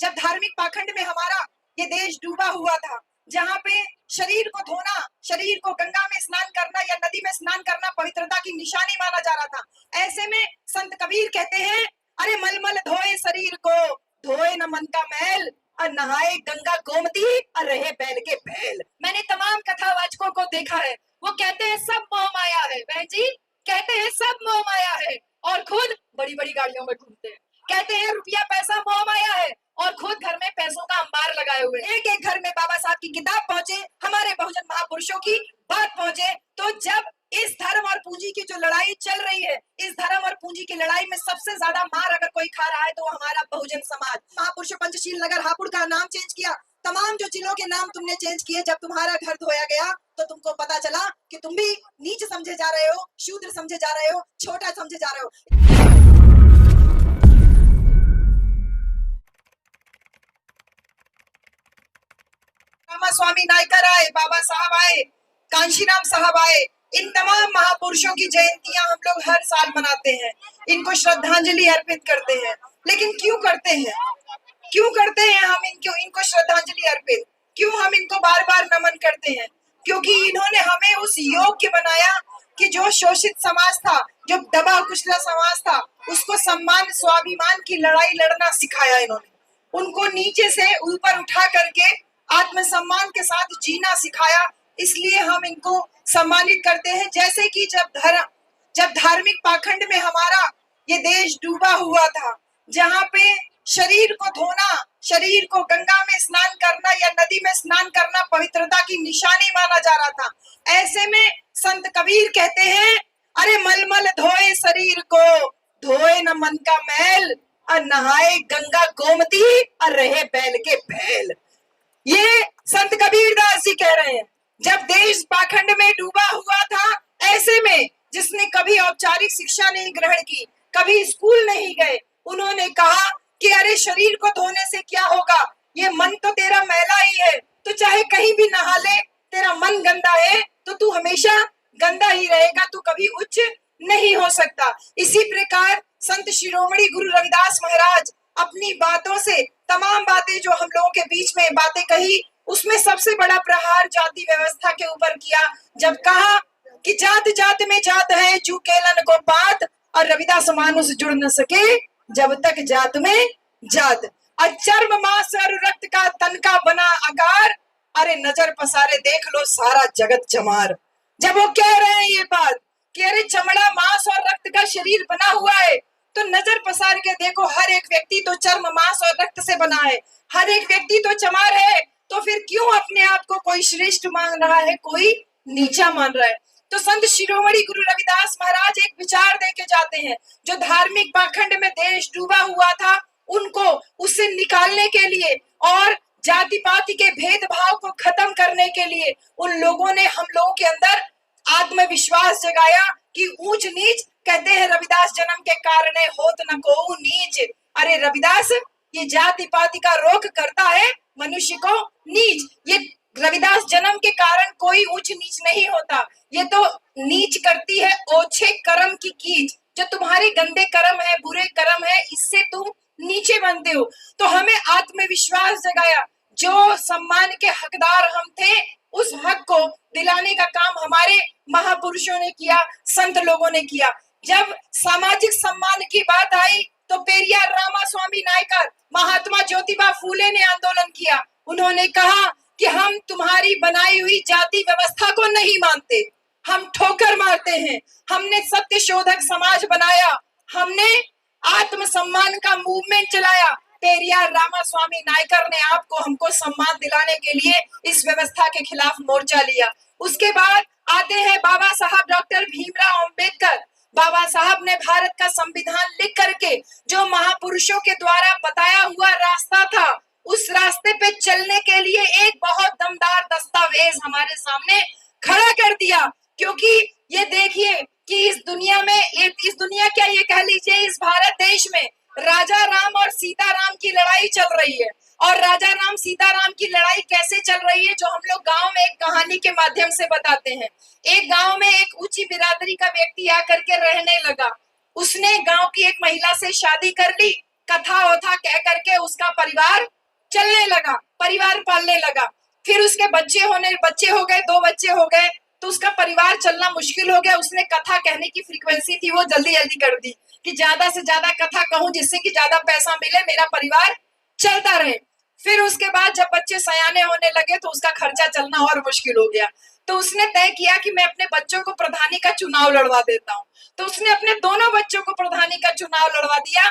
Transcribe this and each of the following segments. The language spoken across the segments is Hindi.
जब धार्मिक पाखंड में हमारा ये देश डूबा हुआ था, जहाँ पे शरीर को धोना, शरीर को गंगा में स्नान करना या नदी में स्नान करना पवित्रता की निशानी माना जा रहा था। ऐसे में संत कबीर कहते हैं, अरे मलमल धोए शरीर को, धोए न मन का मैल, और नहाए गंगा गोमती और रहे बैल के बैल। मैंने तमाम कथावाचकों को देखा है, वो कहते हैं सब मोह माया है। बहन जी कहते हैं सब मोह माया है और खुद बड़ी बड़ी गाड़ियों में घूमते हैं। कहते हैं रुपया पैसा मोह माया है और खुद घर में पैसों का अंबार लगाए हुए। एक एक घर में बाबा साहब की किताब पहुंचे, हमारे बहुजन महापुरुषों की बात पहुंचे। तो जब इस धर्म और पूंजी की जो लड़ाई चल रही है, इस धर्म और पूंजी की लड़ाई में सबसे ज्यादा मार अगर कोई खा रहा है तो हमारा बहुजन समाज। महापुरुषों पंचशील नगर हापुड़ का नाम चेंज किया, तमाम जो जिलों के नाम तुमने चेंज किए। जब तुम्हारा घर धोया गया तो तुमको पता चला कि तुम भी नीच समझे जा रहे हो, शूद्र समझे जा रहे हो, छोटा समझे जा रहे हो। रामा स्वामी नायकर आए, बाबा साहब आए, कांशीराम साहब आए, इन तमाम महापुरुषों की जयंतियां हम लोग हर साल मनाते हैं, इनको श्रद्धांजलि अर्पित करते हैं। लेकिन क्यों करते हैं, क्यों करते हैं हम इनको श्रद्धांजलि अर्पित? क्यों हम इनको बार बार नमन करते हैं? क्योंकि इन्होंने हमें उस योग्य बनाया कि जो शोषित समाज था, जो दबा कुचला समाज था, उसको सम्मान स्वाभिमान की लड़ाई लड़ना सिखाया इन्होंने। उनको नीचे से ऊपर उठा करके आत्मसम्मान के साथ जीना सिखाया। इसलिए हम इनको सम्मानित करते हैं। जैसे कि जब धार्मिक पाखंड में हमारा ये देश डूबा हुआ था, जहाँ पे शरीर को धोना, शरीर को गंगा में स्नान करना या नदी में स्नान करना पवित्रता की निशानी माना जा रहा था। ऐसे में संत कबीर कहते हैं, अरे मलमल धोए शरीर को, धोए न मन का मैल, और नहाए गंगा गोमती और रहे बैल के बैल। ये संत कबीरदास जी कह रहे हैं। जब देश पाखंड में डूबा हुआ था, ऐसे में जिसने कभी औपचारिक शिक्षा नहीं ग्रहण की, कभी स्कूल नहीं गए, उन्होंने कहा कि अरे शरीर को धोने से क्या होगा, ये मन तो तेरा मैला ही है, तो चाहे कहीं भी नहा ले, तेरा मन गंदा है तो तू हमेशा गंदा ही रहेगा, तू कभी उच्च नहीं हो सकता। इसी प्रकार संत शिरोमणि गुरु रविदास महाराज अपनी बातों से तमाम बातें जो हम लोगों के बीच में बातें कही, उसमें सबसे बड़ा प्रहार जाति व्यवस्था के ऊपर किया। जब कहा कि जात जात में जात है, जू केलन को बात, और रविदास मानुष जुड़ न सके जब तक जात में जात। चर्म मांस और रक्त का तन का बना आकार, अरे नजर पसारे देख लो सारा जगत जमार। जब वो कह रहे हैं ये बात कि अरे चमड़ा मांस और रक्त का शरीर बना हुआ है, तो नजर पसार के देखो हर एक व्यक्ति तो चर्म मांस और रक्त से बना है, हर एक व्यक्ति तो चमार है, तो फिर क्यों अपने आप को कोई श्रेष्ठ मान रहा है, कोई नीचा मान रहा है? तो संत शिरोमणि गुरु रविदास महाराज एक विचार देके जाते हैं, जो धार्मिक पाखंड में देश डूबा हुआ था, उनको उससे निकालने के लिए और जाति पाति के भेदभाव को खत्म करने के लिए उन लोगों ने हम लोगों के अंदर आत्मविश्वास जगाया कि ऊंच नीच, कहते हैं रविदास जन्म के कारणे होत न को नीच। अरे रविदास ये जाति पाति का रोक करता है मनुष्य को नीच। ये रविदास जन्म के कारण कोई ऊंच नीच नहीं होता, ये तो नीच करती है ओछे कर्म की कीच। जो तुम्हारे गंदे कर्म है, बुरे कर्म है, इससे तुम नीचे बनते हो। तो हमें आत्मविश्वास जगाया, जो सम्मान के हकदार हम थे उस हक को दिलाने का काम हमारे महापुरुषों ने किया, संत लोगों ने किया। जब सामाजिक सम्मान की बात आई तो पेरियार रामा स्वामी नायकर, महात्मा ज्योतिबा फूले ने आंदोलन किया। उन्होंने कहा कि हम तुम्हारी बनाई हुई जाति व्यवस्था को नहीं मानते, हम ठोकर मारते हैं। हमने सत्य शोधक समाज बनाया, हमने आत्मसम्मान का मूवमेंट चलाया। पेरियार रामा स्वामी नायकर ने आपको हमको सम्मान दिलाने के लिए इस व्यवस्था के खिलाफ मोर्चा लिया। उसके बाद आते हैं बाबा साहब डॉक्टर भीमराव अंबेडकर। बाबा साहब ने भारत का संविधान लिख करके जो महापुरुषों के द्वारा बताया हुआ रास्ता था, उस रास्ते पे चलने के लिए एक बहुत दमदार दस्तावेज हमारे सामने खड़ा कर दिया। क्योंकि ये देखिए कि इस दुनिया क्या ये कह लीजिए, इस भारत देश में राजा राम और सीता राम की लड़ाई चल रही है। और राजा राम सीता राम की लड़ाई कैसे चल रही है, जो हम लोग गांव में एक कहानी के माध्यम से बताते हैं। एक गांव में एक ऊंची बिरादरी का व्यक्ति आकर के रहने लगा। उसने गांव की एक महिला से शादी कर ली, कथा वथा कह करके उसका परिवार चलने लगा, परिवार पालने लगा। फिर उसके बच्चे हो गए, 2 बच्चे हो गए, तो उसका परिवार चलना मुश्किल हो गया। उसने कथा कहने की फ्रीक्वेंसी थी वो जल्दी जल्दी कर दी कि ज्यादा से ज्यादा कथा कहूं जिससे कि ज्यादा पैसा मिले, मेरा परिवार चलता रहे। फिर उसके बाद जब बच्चे सयाने होने लगे तो उसका खर्चा चलना और मुश्किल हो गया। तो उसने तय किया कि मैं अपने बच्चों को प्रधानी का चुनाव लड़वा देता हूँ। तो उसने अपने दोनों बच्चों को प्रधानी का चुनाव लड़वा दिया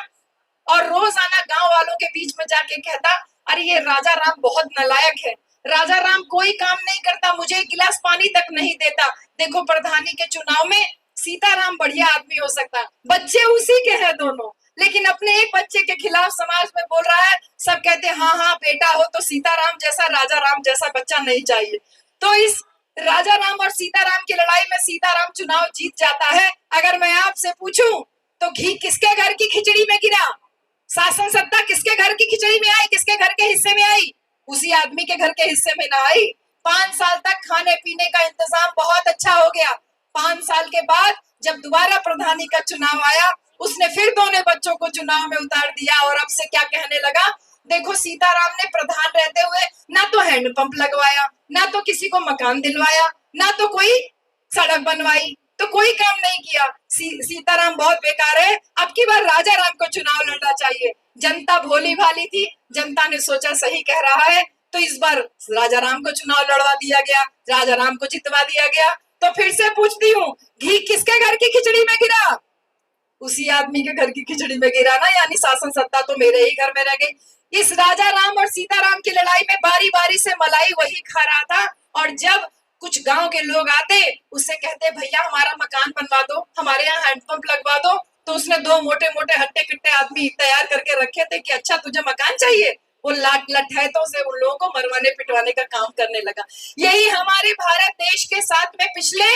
और रोजाना गांव वालों के बीच में जाके कहता, अरे ये राजा राम बहुत नालायक है, राजा राम कोई काम नहीं करता, मुझे एक गिलास पानी तक नहीं देता। देखो प्रधानी के चुनाव में सीताराम बढ़िया आदमी हो सकता। बच्चे उसी के हैं दोनों, लेकिन अपने एक बच्चे के खिलाफ समाज में बोल रहा है। सब कहते हैं हाँ हाँ बेटा हो तो सीताराम जैसा, राजा राम जैसा बच्चा नहीं चाहिए। तो इस राजा राम और सीताराम की लड़ाई में सीताराम चुनाव जीत जाता है। अगर मैं आपसे पूछूं तो घी किसके घर की खिचड़ी में गिरा? शासन सत्ता किसके घर की खिचड़ी में आई, किसके घर के हिस्से में आई? उसी आदमी के घर के हिस्से में ना आई। 5 साल तक खाने पीने का इंतजाम बहुत अच्छा हो गया। 5 साल के बाद जब दोबारा प्रधानी का चुनाव आया, उसने फिर दोनों बच्चों को चुनाव में उतार दिया और अब से क्या कहने लगा, देखो सीताराम ने प्रधान रहते हुए ना तो हैंडपंप लगवाया, ना तो किसी को मकान दिलवाया, ना तो कोई सड़क बनवाई, तो कोई काम नहीं किया। सीताराम बहुत बेकार है, अब की बार राजा राम को चुनाव लड़ना चाहिए। जनता भोली भाली थी, जनता ने सोचा सही कह रहा है, तो इस बार राजा राम को चुनाव लड़वा दिया गया, राजा राम को जितवा दिया गया। तो फिर से पूछती हूँ, घी किसके घर की खिचड़ी में गिरा? उसी आदमी के घर की खिचड़ी में गिरा ना, यानी शासन सत्ता तो मेरे ही घर में रह गई। इस राजा राम और सीताराम की लड़ाई में बारी बारी से मलाई वही खा रहा था। और जब कुछ गांव के लोग आते, उससे कहते भैया हमारा मकान बनवा दो, हमारे यहाँ हैंडपंप लगवा दो, तो उसने 2 मोटे मोटे हट्टे कट्टे आदमी तैयार करके रखे थे कि अच्छा तुझे मकान चाहिए। वो लठैतों से उन लोगों को मरवाने पिटवाने का काम करने लगा। यही हमारे भारत देश के साथ में पिछले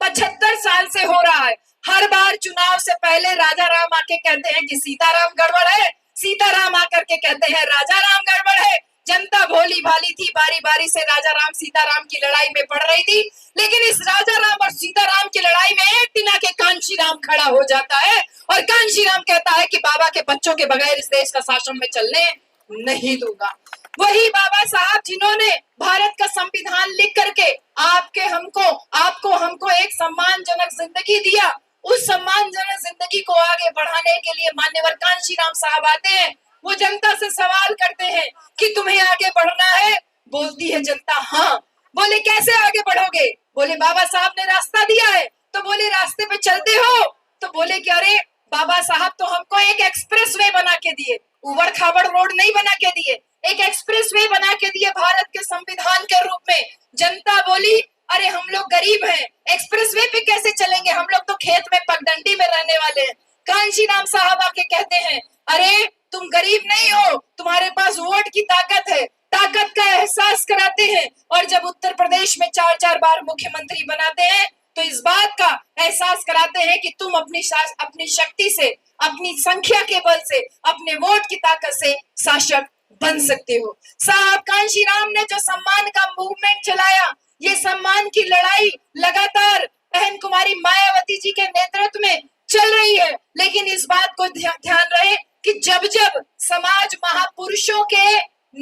75 साल से हो रहा है। हर बार चुनाव से पहले राजा राम आके कहते हैं कि सीताराम गड़बड़ है, सीताराम आकर के कहते हैं राजा राम गड़बड़ है। जनता भोली भाली थी, बारी बारी से राजा राम सीताराम की लड़ाई में पड़ रही थी। लेकिन इस राजा राम और सीताराम की लड़ाई में एक दिन आके कांशी राम खड़ा हो जाता है और कांशी राम कहता है कि बाबा के बच्चों के बगैर इस देश का शासन में चलने नहीं दूंगा। वही बाबा साहब जिन्होंने भारत का संविधान लिख करके आपको हमको एक सम्मानजनक जिंदगी दिया, उस सम्मानजनक जिंदगी को आगे बढ़ाने के लिए मान्यवर कांशीराम साहब आते हैं। वो जनता से सवाल करते हैं कि तुम्हें आगे बढ़ना है? बोलती है जनता हाँ। बोले कैसे आगे बढ़ोगे? बोले बाबा साहब ने रास्ता दिया है। तो बोले रास्ते पे चलते हो? तो बोले कि अरे बाबा साहब तो हमको एक एक्सप्रेस वे बना के दिए, उबड़ खाबड़ रोड नहीं बना के दिए, एक एक्सप्रेस वे बना के दिए भारत के संविधान के रूप में। जनता बोली अरे हम लोग गरीब हैं, एक्सप्रेस वे पे कैसे चलेंगे, हम लोग तो खेत में पगडंडी में रहने वाले हैं। कांशीराम साहब आके कहते हैं अरे तुम गरीब नहीं हो, तुम्हारे पास वोट की ताकत है, ताकत का एहसास कराते हैं। और जब उत्तर प्रदेश में 4-4 बार मुख्यमंत्री बनाते हैं तो इस बात का एहसास कराते हैं कि तुम अपनी शक्ति से, अपनी संख्या के बल से, अपने वोट की ताकत से शासक बन सकते हो। साहब कांशीराम ने जो सम्मान का मूवमेंट चलाया, ये सम्मान की लड़ाई लगातार बहन कुमारी मायावती जी के नेतृत्व में चल रही है। लेकिन इस बात को ध्यान रहे कि जब जब समाज महापुरुषों के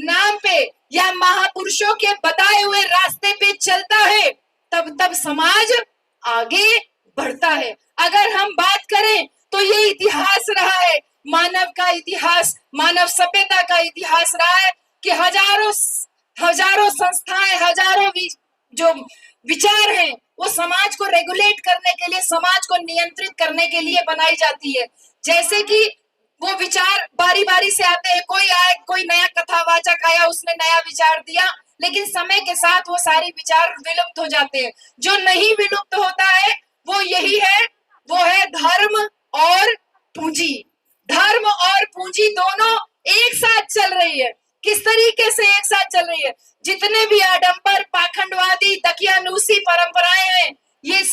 नाम पे या महापुरुषों के बताए हुए रास्ते पे चलता है, तब तब समाज आगे बढ़ता है। अगर हम बात करें तो ये इतिहास रहा है, मानव का इतिहास, मानव सभ्यता का इतिहास रहा है कि हजारों संस्थाएं, हजारों जो विचार हैं वो समाज को रेगुलेट करने के लिए, समाज को नियंत्रित करने के लिए बनाई जाती है। जैसे कि वो विचार बारी बारी से आते हैं, कोई आए, कोई नया कथावाचक आया, उसने नया विचार दिया, लेकिन समय के साथ वो सारे विचार विलुप्त हो जाते हैं। जो नहीं विलुप्त होता है वो यही है, वो है धर्म और पूंजी। धर्म और पूंजी दोनों एक साथ चल रही है। किस तरीके से एक साथ चल रही है? जितने भी आडंबर, पाखंडवादी, दकियानूसी परंपराएं हैं, ये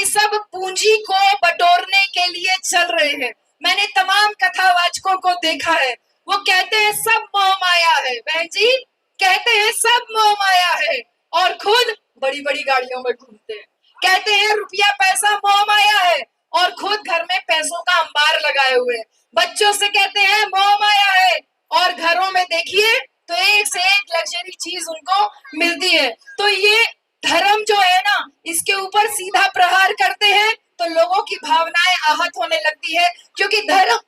सब पूंजी को बटोरने के लिए चल रहे हैं। मैंने तमाम कथावाचकों को देखा है, वो कहते हैं सब मोह माया है, बहन जी कहते हैं सब मोह माया है, और खुद बड़ी बड़ी गाड़ियों में घूमते हैं। कहते हैं रुपया पैसा मोह माया है, और खुद घर में पैसों का अंबार लगाए हुए हैं। बच्चों से कहते हैं मोह माया है, और घरों में देखिए तो एक से एक लग्जरी चीज उनको मिलती है। तो ये धर्म जो है ना, इसके ऊपर सीधा प्रहार करते हैं तो लोगों की भावनाएं आहत होने लगती है, क्योंकि धर्म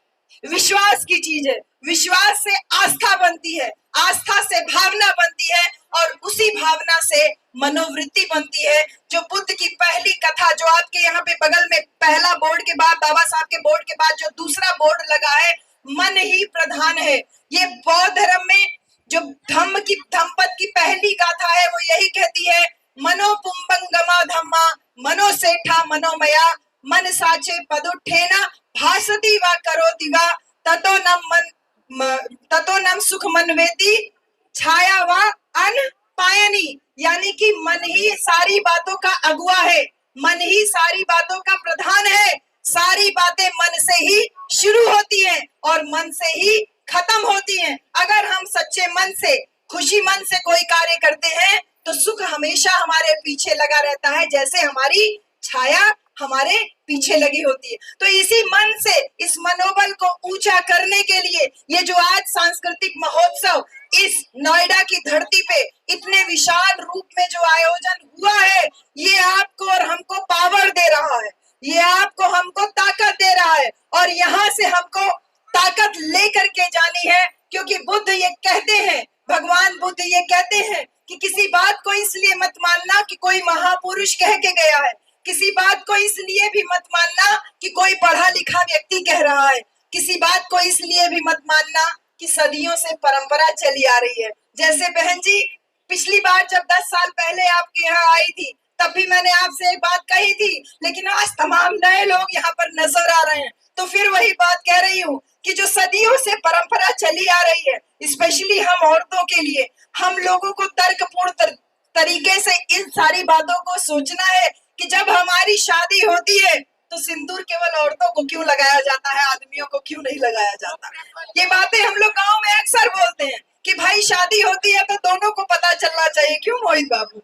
विश्वास की चीज है। विश्वास से आस्था बनती है, आस्था से भावना बनती है, और उसी भावना से मनोवृत्ति बनती है। जो बुद्ध की पहली कथा, जो आपके यहाँ पे बगल में पहला बोर्ड के बाद, बाबा साहब के बोर्ड के बाद जो दूसरा बोर्ड लगा है, मन ही प्रधान है। ये बौद्ध धर्म में जो धम्मपद की पहली गाथा है, वो यही कहती है, मनो पुंबंगमा धम्मा मनो सेठा मनोमया मन साचे पदुठेना भासती वा करोति वा ततो नम सुख मनवेति छाया वा अन पायनी। यानी कि मन ही सारी बातों का अगुआ है, मन ही सारी बातों का प्रधान है। सारी बातें मन से ही शुरू होती हैं और मन से ही खत्म होती हैं। अगर हम सच्चे मन से, खुशी मन से कोई कार्य करते हैं तो सुख हमेशा हमारे पीछे लगा रहता है, जैसे हमारी छाया हमारे पीछे लगी होती है। तो इसी मन से, इस मनोबल को ऊंचा करने के लिए ये जो आज सांस्कृतिक महोत्सव इस नोएडा की धरती पे इतने विशाल रूप में जो आयोजन हुआ है, ये आपको और हमको पावर दे रहा है, ये आपको हमको ताकत दे रहा है, और यहाँ से हमको ताकत लेकर के जानी है। क्योंकि बुद्ध ये कहते हैं, भगवान बुद्ध ये कहते हैं कि किसी बात को इसलिए मत मानना कि कोई महापुरुष कह के गया है, किसी बात को इसलिए भी मत मानना कि कोई पढ़ा लिखा व्यक्ति कह रहा है, किसी बात को इसलिए भी मत मानना कि सदियों से परंपरा चली आ रही है। जैसे बहन जी, पिछली बार जब 10 साल पहले आपके यहाँ आई थी, तब भी मैंने आपसे एक बात कही थी, लेकिन आज तमाम नए लोग यहाँ पर नजर आ रहे हैं, तो फिर वही बात कह रही हूँ कि जो सदियों से परंपरा चली आ रही है, स्पेशली हम औरतों के लिए, हम लोगों को तर्कपूर्ण तरीके से इन सारी बातों को सोचना है कि जब हमारी शादी होती है तो सिंदूर केवल औरतों को क्यों लगाया जाता है, आदमियों को क्यों नहीं लगाया जाता। ये बातें हम लोग गांव में अक्सर बोलते हैं कि भाई शादी होती है तो दोनों को पता चलना चाहिए। क्यों मोहित बाबू,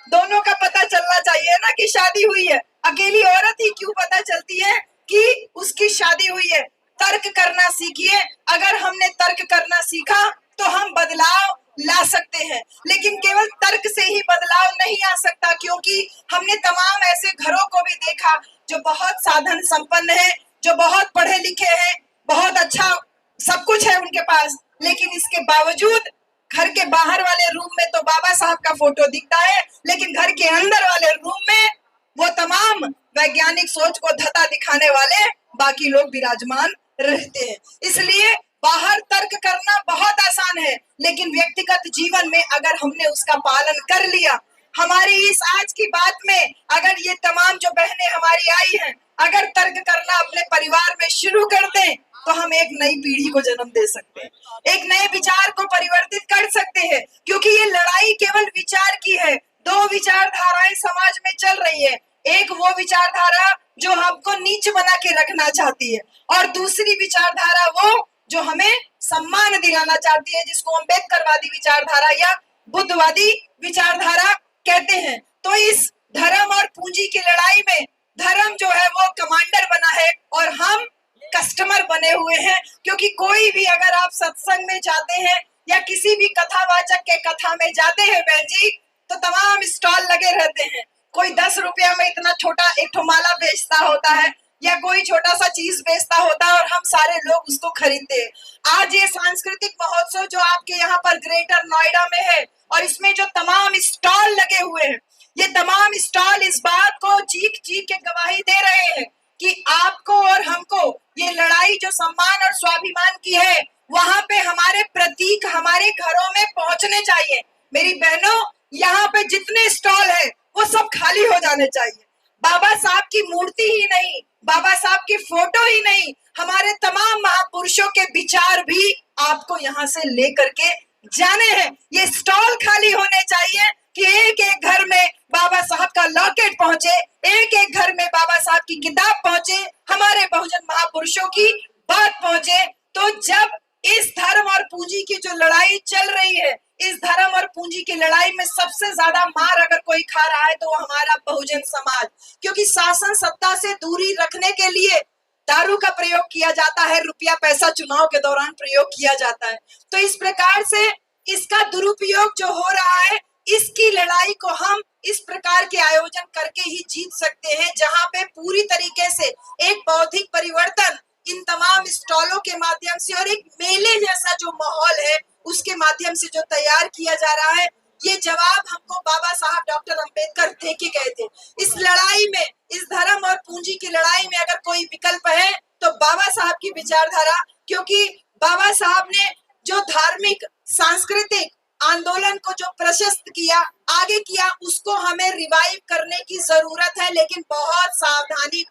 दोनों का पता चलना चाहिए ना कि शादी हुई है। अकेली औरत ही क्यों पता चलती है कि उसकी शादी हुई है। तर्क करना सीखिए। अगर हमने तर्क करना सीखा तो हम बदलाव ला सकते हैं, लेकिन केवल तर्क से ही बदलाव नहीं आ सकता, क्योंकि हमने तमाम ऐसे घरों को भी देखा जो बहुत साधन संपन्न है, जो बहुत पढ़े लिखे हैं, बहुत अच्छा सब कुछ है उनके पास, लेकिन इसके बावजूद घर के बाहर वाले रूम में तो बाबा साहब का फोटो दिखता है, लेकिन घर के अंदर वाले रूम में वो तमाम वैज्ञानिक सोच को धता दिखाने वाले बाकी लोग विराजमान रहते हैं। इसलिए बाहर तर्क करना बहुत आसान है, लेकिन व्यक्तिगत जीवन में अगर हमने उसका पालन कर लिया, हमारी इस आज की बात में अगर ये तमाम जो बहनें हमारी आई हैं, अगर तर्क करना अपने परिवार में शुरू कर दें तो हम एक नई पीढ़ी को जन्म दे सकते हैं, एक नए विचार को परिवर्तित कर सकते हैं। क्योंकि ये लड़ाई केवल विचार की है। दो विचारधाराएं समाज में चल रही है, एक वो विचारधारा जो हमको नीच बना के रखना चाहती है, और दूसरी विचारधारा वो जो हमें सम्मान दिलाना चाहती है, जिसको अम्बेडकरवादी विचारधारा या बुद्धवादी विचारधारा कहते हैं। तो इस धर्म और पूंजी की लड़ाई में धर्म जो है वो कमांडर बना है और हम कस्टमर बने हुए हैं। क्योंकि कोई भी अगर आप सत्संग में जाते हैं या किसी भी कथावाचक के कथा में जाते हैं बहन जी, तो तमाम स्टॉल लगे रहते हैं। कोई 10 रुपया में इतना छोटा एक ठो माला बेचता होता है, या कोई छोटा सा चीज बेचता होता है, और हम सारे लोग उसको खरीदते हैं। आज ये सांस्कृतिक महोत्सव जो आपके यहाँ पर ग्रेटर नोएडा में है, और इसमें जो तमाम स्टॉल लगे हुए हैं, ये तमाम स्टॉल इस बात को चीख चीख के गवाही दे रहे हैं कि आपको और हमको ये लड़ाई जो सम्मान और स्वाभिमान की है, वहां पे हमारे प्रतीक हमारे घरों में पहुंचने चाहिए। मेरी बहनों, यहाँ पे जितने स्टॉल है वो सब खाली हो जाने चाहिए। बाबा साहब की मूर्ति ही नहीं, बाबा साहब की फोटो ही नहीं, हमारे तमाम महापुरुषों के विचार भी आपको यहाँ से लेकर के जाने हैं। ये स्टॉल खाली होने चाहिए कि एक एक घर में बाबा साहब का लॉकेट पहुंचे, एक एक घर में बाबा साहब की किताब पहुंचे, हमारे बहुजन महापुरुषों की बात पहुंचे। तो जब इस धर्म और पूंजी की जो लड़ाई चल रही है, इस धर्म और पूंजी की लड़ाई में सबसे ज्यादा मार अगर कोई खा रहा है तो वो हमारा बहुजन समाज। क्योंकि शासन सत्ता से दूरी रखने के लिए दारू का प्रयोग किया जाता है, रुपया पैसा चुनाव के दौरान प्रयोग किया जाता है। तो इस प्रकार से इसका दुरुपयोग जो हो रहा है, इसकी लड़ाई को हम इस प्रकार के आयोजन करके ही जीत सकते हैं, जहां पे पूरी तरीके से एक बौद्धिक परिवर्तन इन तमाम स्टॉलों के माध्यम से और एक मेले जैसा जो माहौल है उसके माध्यम से जो तैयार किया जा रहा है, ये जवाब हमको बाबा साहब डॉक्टर अंबेडकर दे के गए थे। इस लड़ाई में, इस धर्म और पूंजी की लड़ाई में अगर कोई विकल्प है तो बाबा साहब की विचारधारा, क्योंकि बाबा साहब ने जो धार्मिक सांस्कृतिक आंदोलन को जो प्रशस्त किया, आगे किया, उसको हमें रिवाइव करने की जरूरत है, लेकिन बहुत सावधानी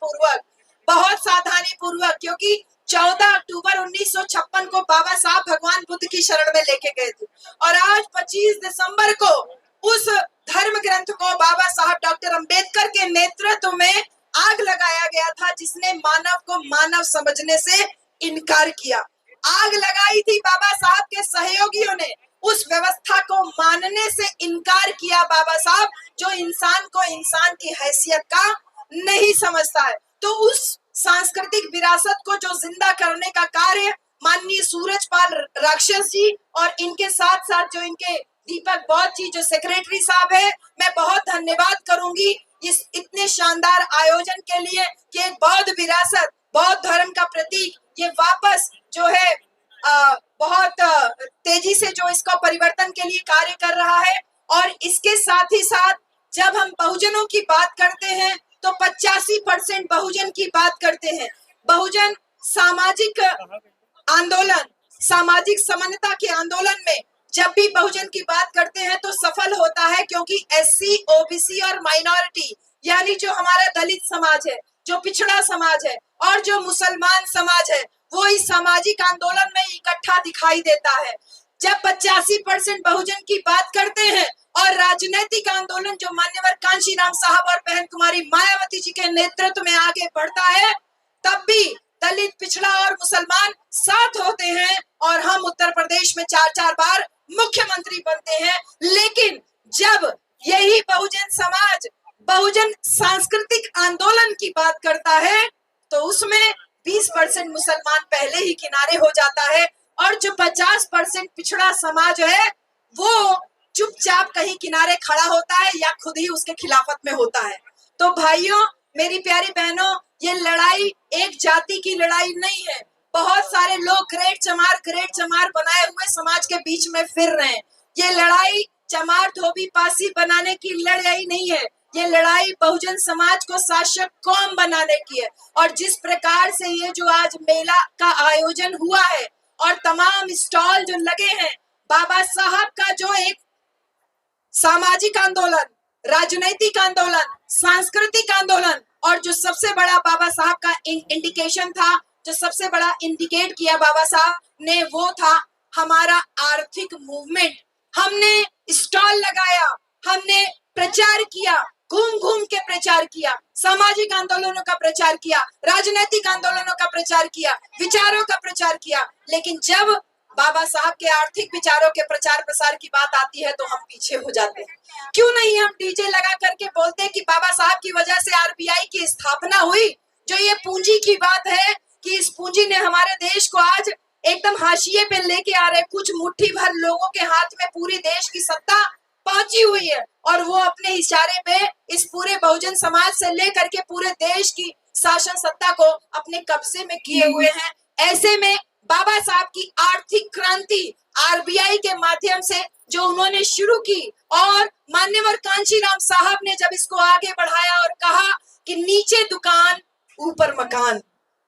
पूर्वक, क्योंकि 14 अक्टूबर 1956 को बाबा साहब भगवान बुद्ध की शरण में लेके गए थे और आज 25 दिसंबर को उस धर्म ग्रंथ को बाबा साहब डॉक्टर अंबेडकर के नेतृत्व में आग लगाया गया था, जिसने मानव को मानव समझने से इनकार किया। आग लगाई थी बाबा साहब के सहयोगियों ने, उस व्यवस्था को मानने से इनकार किया बाबा साहब, जो इंसान को इंसान की हैसियत का नहीं समझता है। तो उस सांस्कृतिक विरासत को जो जिंदा करने का कार्य माननीय सूरजपाल राक्षस जी और इनके साथ साथ जो इनके दीपक बौद्ध जी जो सेक्रेटरी साहब है, मैं बहुत धन्यवाद करूंगी इस इतने शानदार आयोजन के लिए कि एक बौद्ध विरासत, बौद्ध धर्म का प्रतीक ये वापस जो है बहुत तेजी से जो इसका परिवर्तन के लिए कार्य कर रहा है। और इसके साथ ही साथ जब हम बहुजनों की बात करते हैं तो 85% बहुजन की बात करते हैं। बहुजन सामाजिक आंदोलन, सामाजिक समानता के आंदोलन में जब भी बहुजन की बात करते हैं तो सफल होता है, क्योंकि एससी, ओबीसी और माइनॉरिटी यानी जो हमारा दलित समाज है, जो पिछड़ा समाज है और जो मुसलमान समाज है, वो इस सामाजिक आंदोलन में इकट्ठा दिखाई देता है। जब 85% बहुजन की बात करते हैं और राजनीतिक आंदोलन जो मान्यवर कांशीराम साहब और बहन कुमारी मायावती जी के नेतृत्व में आगे बढ़ता है, तब भी दलित, पिछड़ा और मुसलमान साथ होते हैं और हम उत्तर प्रदेश में 4-4 बार मुख्यमंत्री बनते हैं। लेकिन जब यही बहुजन समाज बहुजन सांस्कृतिक आंदोलन की बात करता है तो उसमें 20% मुसलमान पहले ही किनारे हो जाता है और जो 50% पिछड़ा समाज है वो चुपचाप कहीं किनारे खड़ा होता है या खुद ही उसके खिलाफत में होता है। तो भाइयों, मेरी प्यारी बहनों, ये लड़ाई एक जाति की लड़ाई नहीं है। बहुत सारे लोग ग्रेट चमार बनाए हुए समाज के बीच में फिर रहे हैं। ये लड़ाई चमार धोबी पासी बनाने की लड़ाई नहीं है, ये लड़ाई बहुजन समाज को शासक कौम बनाने की है। और जिस प्रकार से ये जो आज मेला का आयोजन हुआ है और तमाम स्टॉल जो लगे हैं, बाबा साहब का जो एक सामाजिक आंदोलन, राजनैतिक आंदोलन, सांस्कृतिक आंदोलन और जो सबसे बड़ा बाबा साहब का इंडिकेशन था, जो सबसे बड़ा इंडिकेट किया बाबा साहब ने, वो था हमारा आर्थिक मूवमेंट। हमने स्टॉल लगाया, हमने प्रचार किया, घूम घूम के प्रचार किया, सामाजिक आंदोलनों का प्रचार किया, राजनीतिक आंदोलनों का प्रचार किया, विचारों का प्रचार किया। लेकिन जब बाबा साहब के आर्थिक विचारों के प्रचार प्रसार की बात आती है तो हम पीछे हो जाते हैं। क्यों नहीं हम डीजे लगा करके बोलते हैं कि बाबा साहब की वजह से आरबीआई की स्थापना हुई। जो ये पूंजी की बात है कि इस पूंजी ने हमारे देश को आज एकदम हाशिए पे लेके आ रहे, कुछ मुट्ठी भर लोगों के हाथ में पूरी देश की सत्ता पहुंची हुई है और वो अपने इशारे पे इस पूरे बहुजन समाज से लेकर के पूरे देश की शासन सत्ता को अपने कब्जे में किए हुए हैं। ऐसे में बाबा साहब की आर्थिक क्रांति आरबीआई के माध्यम से जो उन्होंने शुरू की और मान्यवर कांशीराम साहब ने जब इसको आगे बढ़ाया और कहा कि नीचे दुकान ऊपर मकान,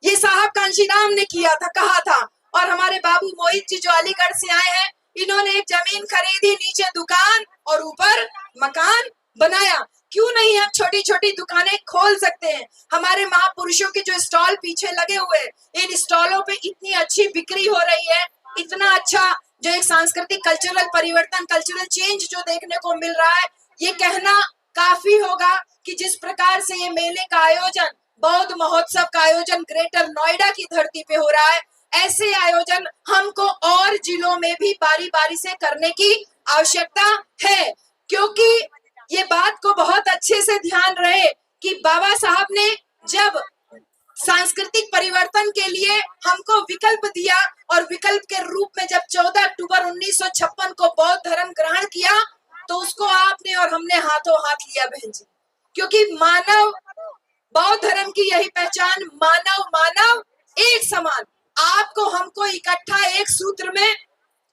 ये साहब कांशीराम ने किया था, कहा था। और हमारे बाबू मोहित जी जो अलीगढ़ से आए हैं, इन्होंने एक जमीन खरीदी, नीचे दुकान और ऊपर मकान बनाया। क्यों नहीं हम छोटी छोटी दुकानें खोल सकते हैं। हमारे महापुरुषों के जो स्टॉल पीछे लगे हुए, इन स्टॉलों पे इतनी अच्छी बिक्री हो रही है, इतना अच्छा जो एक सांस्कृतिक कल्चरल परिवर्तन, कल्चरल चेंज जो देखने को मिल रहा है, ये कहना काफी होगा कि जिस प्रकार से ये मेले का आयोजन, बौद्ध महोत्सव का आयोजन ग्रेटर नोएडा की धरती पे हो रहा है, ऐसे आयोजन हमको और जिलों में भी बारी बारी से करने की आवश्यकता है। क्योंकि ये बात को बहुत अच्छे से ध्यान रहे कि बाबा साहब ने जब सांस्कृतिक परिवर्तन के लिए हमको विकल्प दिया, और विकल्प के रूप में जब 14 अक्टूबर 1956 को बौद्ध धर्म ग्रहण किया तो उसको आपने और हमने हाथों हाथ लिया बहन जी, क्योंकि मानव, बौद्ध धर्म की यही पहचान, मानव मानव एक समान। आपको हमको इकट्ठा एक सूत्र में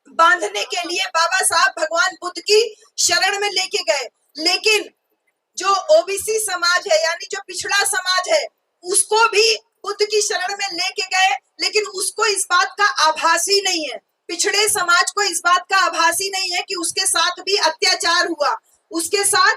बांधने के लिए बाबा साहब भगवान बुद्ध की शरण में लेके गए, लेकिन जो ओबीसी समाज है यानी जो पिछड़ा समाज है उसको भी बुद्ध की शरण में लेके गए, लेकिन उसको इस बात का आभास ही नहीं है, पिछड़े समाज को इस बात का आभास ही नहीं है कि उसके साथ भी अत्याचार हुआ, उसके साथ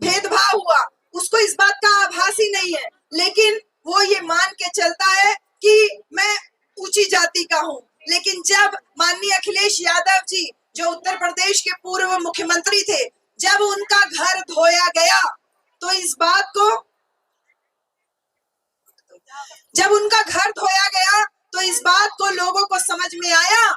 भेदभाव हुआ, उसको इस बात का आभास ही नहीं है। लेकिन वो ये मान के चलता है कि मैं ऊंची जाति का हूँ। लेकिन जब माननीय अखिलेश यादव जी जो उत्तर प्रदेश के पूर्व मुख्यमंत्री थे, जब उनका घर धोया गया तो इस बात को, जब उनका घर धोया गया तो इस बात को लोगों को समझ में आया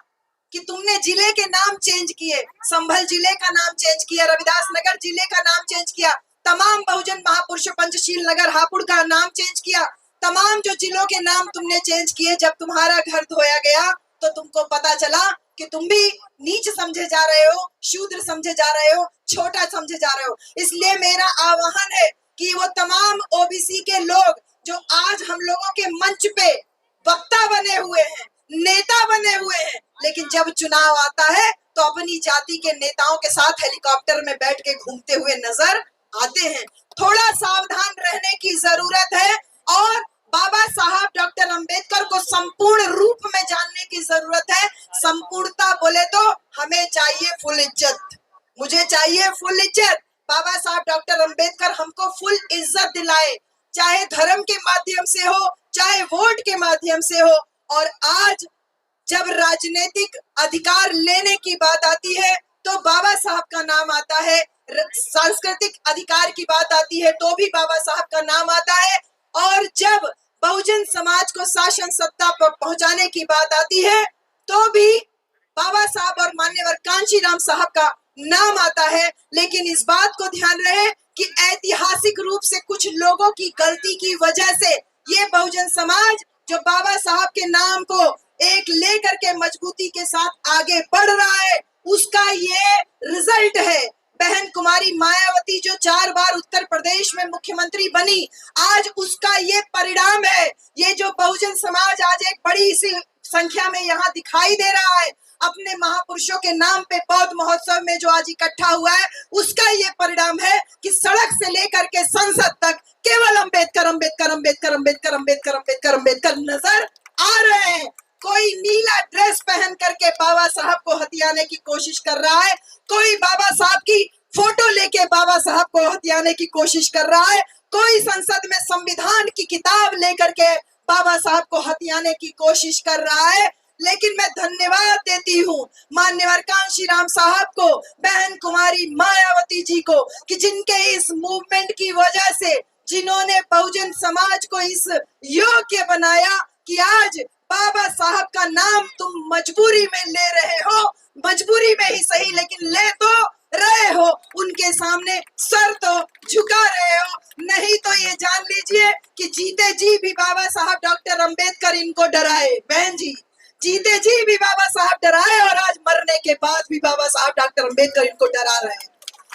कि तुमने जिले के नाम चेंज किए, संभल जिले का नाम चेंज किया, रविदास नगर जिले का नाम चेंज किया, तमाम बहुजन महापुरुषों पंचशील नगर हापुड़ का नाम चेंज किया, तमाम जो जिलों के नाम तुमने चेंज किए। जब तुम्हारा घर धोया गया तो तुमको पता चला कि तुम भी नीच समझे जा रहे हो, शूद्र समझे जा रहे हो, छोटा समझे जा रहे हो। इसलिए मेरा आह्वान है कि वो तमाम ओबीसी के लोग जो आज हम लोगों के मंच पे वक्ता बने हुए हैं, नेता बने हुए हैं, लेकिन जब चुनाव आता है तो अपनी जाति के नेताओं के साथ हेलीकॉप्टर में बैठ के घूमते हुए नजर आते हैं। थोड़ा सावधान रहने की जरूरत है और बाबा साहब डॉक्टर अंबेडकर को संपूर्ण रूप में जानने की जरूरत है। संपूर्णता बोले तो हमें चाहिए फुल इज्जत, मुझे चाहिए फुल इज्जत। बाबा साहब डॉक्टर अंबेडकर हमको फुल इज्जत दिलाए, चाहे धर्म के माध्यम से हो, चाहे वोट के माध्यम से हो। और आज जब राजनीतिक अधिकार लेने की बात आती है तो बाबा साहब का नाम आता है, सांस्कृतिक अधिकार की बात आती है तो भी बाबा साहब का नाम आता है, और जब बहुजन समाज को शासन सत्ता पर पहुंचाने की बात आती है तो भी बाबा साहब और मान्यवर कांशीराम साहब का नाम आता है। लेकिन इस बात को ध्यान रहे कि ऐतिहासिक रूप से कुछ लोगों की गलती की वजह से ये बहुजन समाज जो बाबा साहब के नाम को एक लेकर के मजबूती के साथ आगे बढ़ रहा है, उसका ये रिजल्ट है। बहन कुमारी मायावती जो 4 बार उत्तर प्रदेश में मुख्यमंत्री बनी, आज उसका ये परिणाम है। ये जो बहुजन समाज आज एक बड़ी सी संख्या में यहाँ दिखाई दे रहा है, अपने महापुरुषों के नाम पे बौद्ध महोत्सव में जो आज इकट्ठा हुआ है, उसका ये परिणाम है कि सड़क से लेकर के संसद तक केवल अंबेडकर अंबेडकर अंबेडकर अंबेडकर अंबेडकर अंबेडकर अंबेडकर नजर आ रहे हैं। कोई नीला ड्रेस पहन करके बाबा साहब को हथियाने की कोशिश कर रहा है, कोई बाबा साहब की फोटो लेके बाबा साहब को हथियाने की कोशिश कर रहा है, कोई संसद में संविधान की किताब लेकर के बाबा साहब को हथियाने की कोशिश कर रहा है। लेकिन मैं धन्यवाद देती हूँ मान्यवर कांशीराम साहब को, बहन कुमारी मायावती जी को, कि जिनके इस मूवमेंट की वजह से, जिन्होंने बहुजन समाज को इस योग्य बनाया कि आज बाबा साहब का नाम तुम मजबूरी में ले रहे हो, मजबूरी में ही सही लेकिन ले तो रहे हो, उनके सामने सर तो झुका रहे हो। नहीं तो ये जान लीजिए कि जीते जी भी बाबा साहब डॉक्टर अंबेडकर इनको डराए, बहन जी, जीते जी भी बाबा साहब डराए और आज मरने के बाद भी बाबा साहब डॉक्टर अंबेडकर इनको डरा रहे हैं।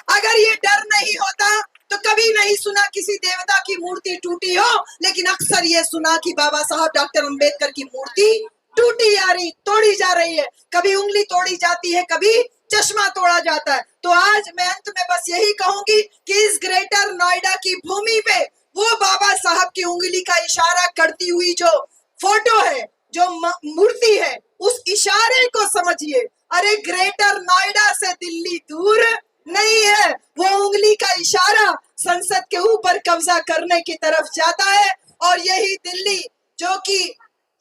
अगर ये डर नहीं होता तो कभी नहीं सुना किसी देवता की मूर्ति टूटी हो, लेकिन अक्सर ये सुना कि बाबा साहब डॉक्टर अंबेडकर की मूर्ति टूटी जा रही, तोड़ी जा रही है, कभी उंगली तोड़ी जाती है, कभी चश्मा तोड़ा जाता है। तो आज मैं अंत में बस यही कहूंगी कि इस ग्रेटर नोएडा की भूमि पे वो बाबा साहब की उंगली का इशारा करती हुई जो फोटो है, जो मूर्ति है, उस इशारे को समझिए। अरे ग्रेटर नोएडा से दिल्ली दूर नहीं है, वो उंगली का इशारा संसद के ऊपर कब्जा करने की तरफ जाता है। और यही दिल्ली जो कि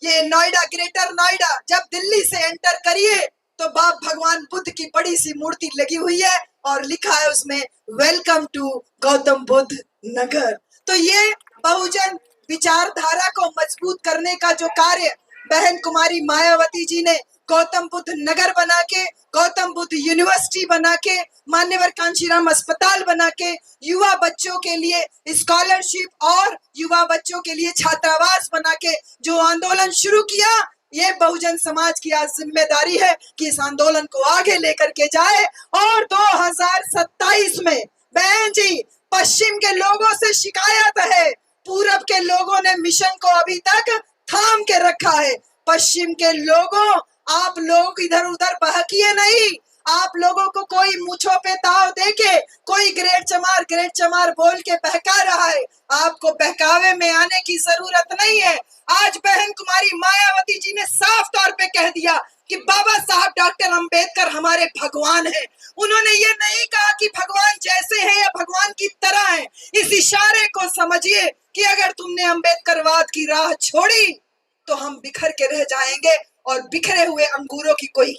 ये नोएडा, ग्रेटर नोएडा, जब दिल्ली से एंटर करिए तो बाप भगवान बुद्ध की बड़ी सी मूर्ति लगी हुई है और लिखा है उसमें वेलकम टू गौतम बुद्ध नगर। तो ये बहुजन विचारधारा को मजबूत करने का जो कार्य बहन कुमारी मायावती जी ने गौतम बुद्ध नगर बना के, गौतम बुद्ध यूनिवर्सिटी बना के, मान्यवर कांशीराम अस्पताल बना के, युवा बच्चों के लिए स्कॉलरशिप और युवा बच्चों के लिए छात्रावास बना के जो आंदोलन शुरू किया, ये बहुजन समाज की आज जिम्मेदारी है कि इस आंदोलन को आगे लेकर के जाए। और 2027 में बहन जी, पश्चिम के लोगों से शिकायत है, पूरब के लोगों ने मिशन को अभी तक थाम के रखा है। पश्चिम के लोगों, आप लोग इधर उधर बहकिए नहीं। आप लोगों को कोई मूंछों पे ताव देके, कोई ग्रेट चमार बोल के बहका रहा है। आपको बहकावे में आने की जरूरत नहीं है। आज बहन कुमारी मायावती जी ने साफ तौर पे कह दिया कि बाबा साहब डॉक्टर अंबेडकर हमारे भगवान हैं। उन्होंने ये नहीं कहा कि भगवान जैसे हैं या भगवान की तरह हैं। इस इशारे को समझिए कि अगर तुमने अंबेडकरवाद की राह छोड़ी तो हम बिखर के रह जाएंगे, और बिखरे हुए अंगूरों की कोई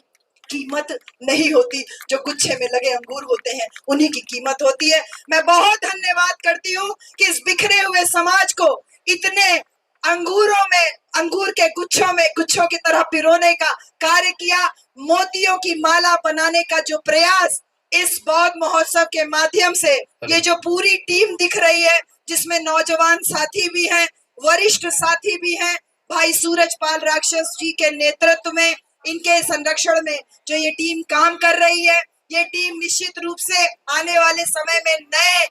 कीमत नहीं होती। जो गुच्छे में लगे अंगूर होते हैं, उन्हीं की कीमत होती है। मैं बहुत धन्यवाद करती हूँ कि इस बिखरे हुए समाज को इतने अंगूरों में, अंगूर के गुच्छों की तरह पिरोने का कार्य किया। मोतियों की माला बनाने का जो प्रयास इस बौद्ध महोत्सव के माध्यम से, ये जो पूरी टीम दिख रही है, जिसमें नौजवान साथी भी हैं, वरिष्ठ साथी भी हैं, भाई सूरजपाल राक्षस जी के नेतृत्व में, इनके संरक्षण में जो ये टीम काम कर रही है, ये टीम निश्चित रूप से आने वाले समय में नए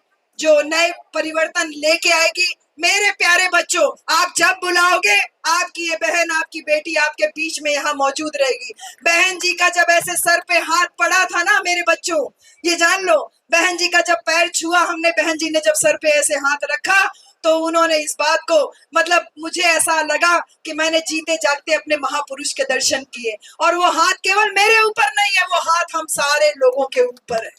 परिवर्तन लेके आएगी। मेरे प्यारे बच्चों, आप जब बुलाओगे, आपकी ये बहन, आपकी बेटी आपके बीच में यहाँ मौजूद रहेगी। बहन जी का जब ऐसे सर पे हाथ पड़ा था ना मेरे बच्चों, ये जान लो, बहन जी का जब पैर छुआ हमने, बहन जी ने जब सर पे ऐसे हाथ रखा, तो उन्होंने इस बात को, मतलब मुझे ऐसा लगा कि मैंने जीते जागते अपने महापुरुष के दर्शन किए। और वो हाथ केवल मेरे ऊपर नहीं है, वो हाथ हम सारे लोगों के ऊपर है।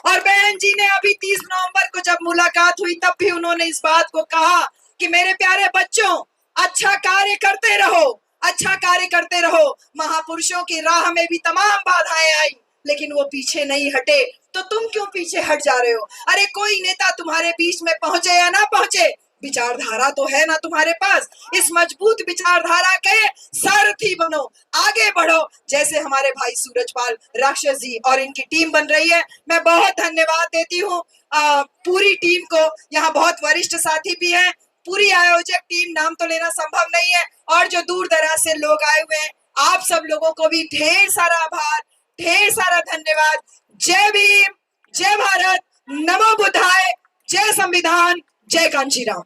और बहन जी ने अभी 30 नवंबर को जब मुलाकात हुई, तब भी उन्होंने इस बात को कहा कि मेरे प्यारे बच्चों, अच्छा कार्य करते रहो, अच्छा कार्य करते रहो। महापुरुषों की राह में भी तमाम बाधाएं आई, लेकिन वो पीछे नहीं हटे। तो तुम क्यों पीछे हट जा रहे हो? अरे कोई नेता तुम्हारे बीच में पहुंचे या ना पहुंचे, विचारधारा तो है ना तुम्हारे पास। इस मजबूत विचारधारा के सारथी बनो, आगे बढ़ो, जैसे हमारे भाई सूरजपाल राक्षस जी और इनकी टीम बन रही है। मैं बहुत धन्यवाद देती हूँ पूरी टीम को। यहाँ बहुत वरिष्ठ साथी भी हैं, पूरी आयोजक टीम, नाम तो लेना संभव नहीं है, और जो दूर दराज से लोग आए हुए हैं, आप सब लोगों को भी ढेर सारा आभार, ढेर सारा धन्यवाद। जय भीम, जय भारत, नमो बुद्धाय, जय संविधान, जय कांशीराम।